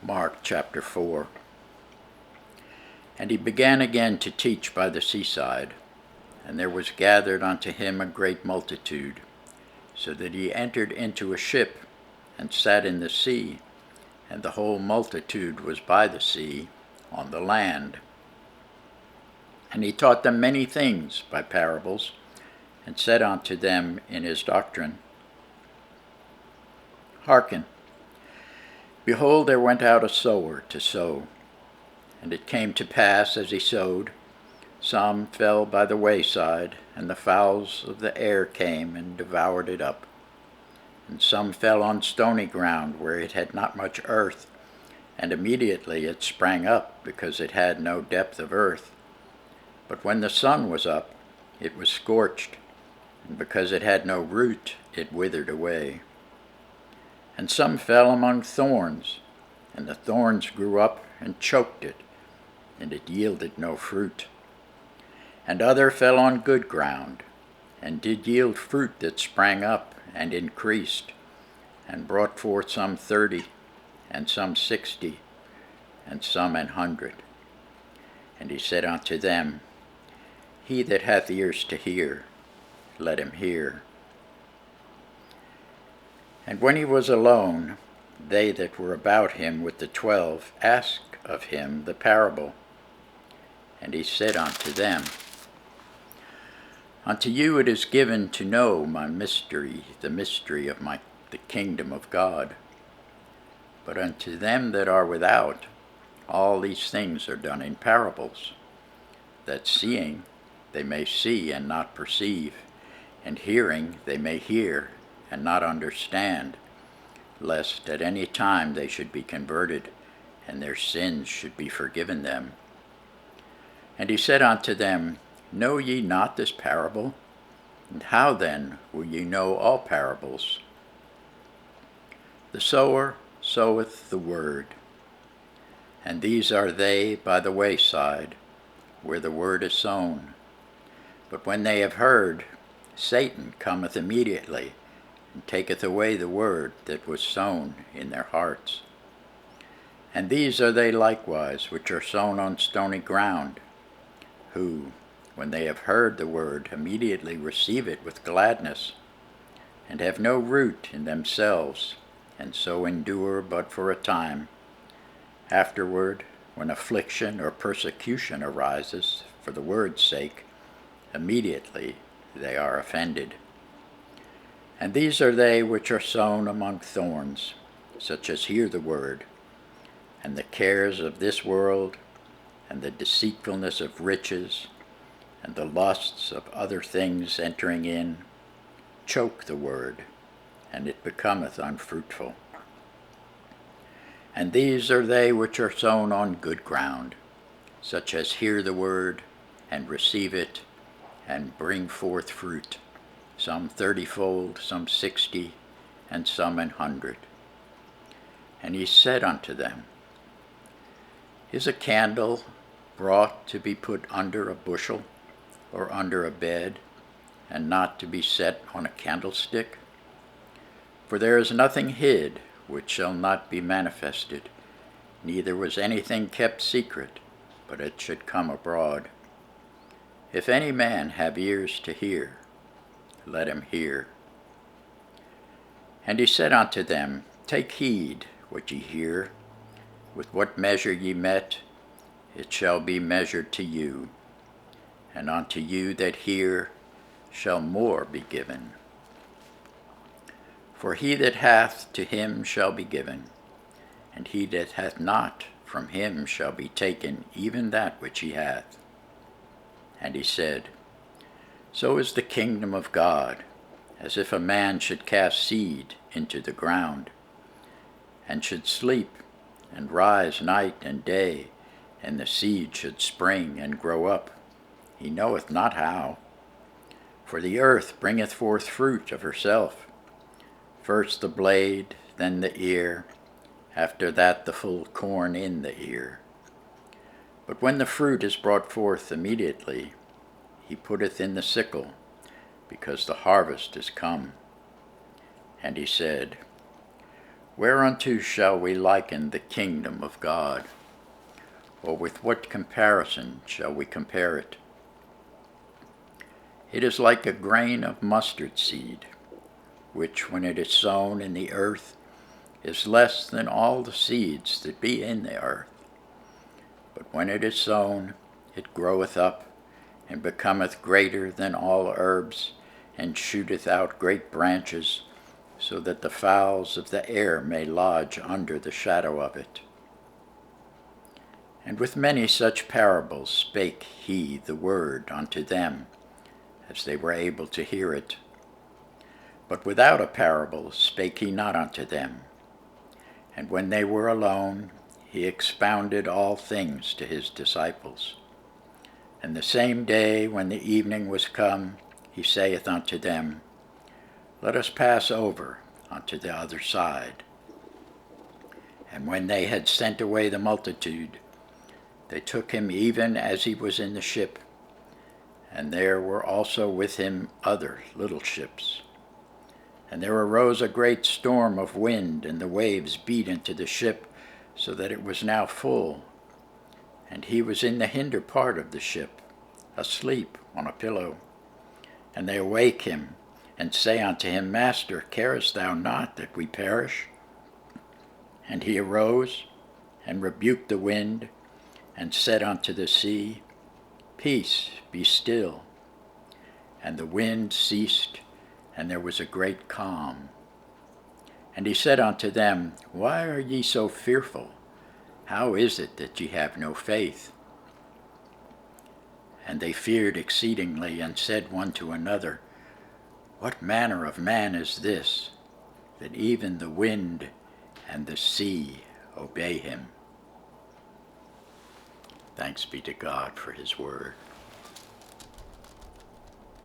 Mark chapter 4. And he began again to teach by the seaside, and there was gathered unto him a great multitude, so that he entered into a ship, and sat in the sea, and the whole multitude was by the sea, on the land. And he taught them many things by parables, and said unto them in his doctrine, Hearken, behold, there went out a sower to sow. And it came to pass, as he sowed, some fell by the wayside, and the fowls of the air came and devoured it up. And some fell on stony ground, where it had not much earth, and immediately it sprang up, because it had no depth of earth. But when the sun was up, it was scorched, and because it had no root, it withered away. And some fell among thorns, and the thorns grew up and choked it, and it yielded no fruit. And other fell on good ground, and did yield fruit that sprang up and increased, and brought forth some 30, and some 60, and some 100. And he said unto them, He that hath ears to hear, let him hear. And when he was alone, they that were about him with the 12 asked of him the parable. And he said unto them, Unto you it is given to know my mystery, the mystery of the kingdom of God. But unto them that are without, all these things are done in parables, that seeing they may see and not perceive, and hearing they may hear and not understand, lest at any time they should be converted, and their sins should be forgiven them. And he said unto them, Know ye not this parable? And how then will ye know all parables? The sower soweth the word. And these are they by the wayside, where the word is sown. But when they have heard, Satan cometh immediately, and taketh away the word that was sown in their hearts. And these are they likewise which are sown on stony ground, who, when they have heard the word, immediately receive it with gladness, and have no root in themselves, and so endure but for a time. Afterward, when affliction or persecution arises for the word's sake, immediately they are offended. And these are they which are sown among thorns, such as hear the word, and the cares of this world, and the deceitfulness of riches, and the lusts of other things entering in, choke the word, and it becometh unfruitful. And these are they which are sown on good ground, such as hear the word, and receive it, and bring forth fruit, some 30-fold, some 60, and some 100. And he said unto them, Is a candle brought to be put under a bushel, or under a bed, and not to be set on a candlestick? For there is nothing hid which shall not be manifested, neither was anything kept secret, but it should come abroad. If any man have ears to hear, let him hear. And he said unto them, Take heed what ye hear. With what measure ye met, it shall be measured to you, and unto you that hear shall more be given. For he that hath, to him shall be given, and he that hath not, from him shall be taken even that which he hath. And he said, So is the kingdom of God, as if a man should cast seed into the ground, and should sleep, and rise night and day, and the seed should spring and grow up. He knoweth not how. For the earth bringeth forth fruit of herself, first the blade, then the ear, after that the full corn in the ear. But when the fruit is brought forth immediately, he putteth in the sickle, because the harvest is come. And he said, Whereunto shall we liken the kingdom of God? Or with what comparison shall we compare it? It is like a grain of mustard seed, which when it is sown in the earth is less than all the seeds that be in the earth. But when it is sown, it groweth up, and becometh greater than all herbs, and shooteth out great branches, so that the fowls of the air may lodge under the shadow of it. And with many such parables spake he the word unto them, as they were able to hear it. But without a parable spake he not unto them. And when they were alone, he expounded all things to his disciples. And the same day, when the evening was come, he saith unto them, Let us pass over unto the other side. And when they had sent away the multitude, they took him even as he was in the ship, and there were also with him other little ships. And there arose a great storm of wind, and the waves beat into the ship, so that it was now full. And he was in the hinder part of the ship, asleep on a pillow. And they awake him, and say unto him, Master, carest thou not that we perish? And he arose, and rebuked the wind, and said unto the sea, Peace, be still. And the wind ceased, and there was a great calm. And he said unto them, Why are ye so fearful? How is it that ye have no faith? And they feared exceedingly, and said one to another, What manner of man is this, that even the wind and the sea obey him? Thanks be to God for his word.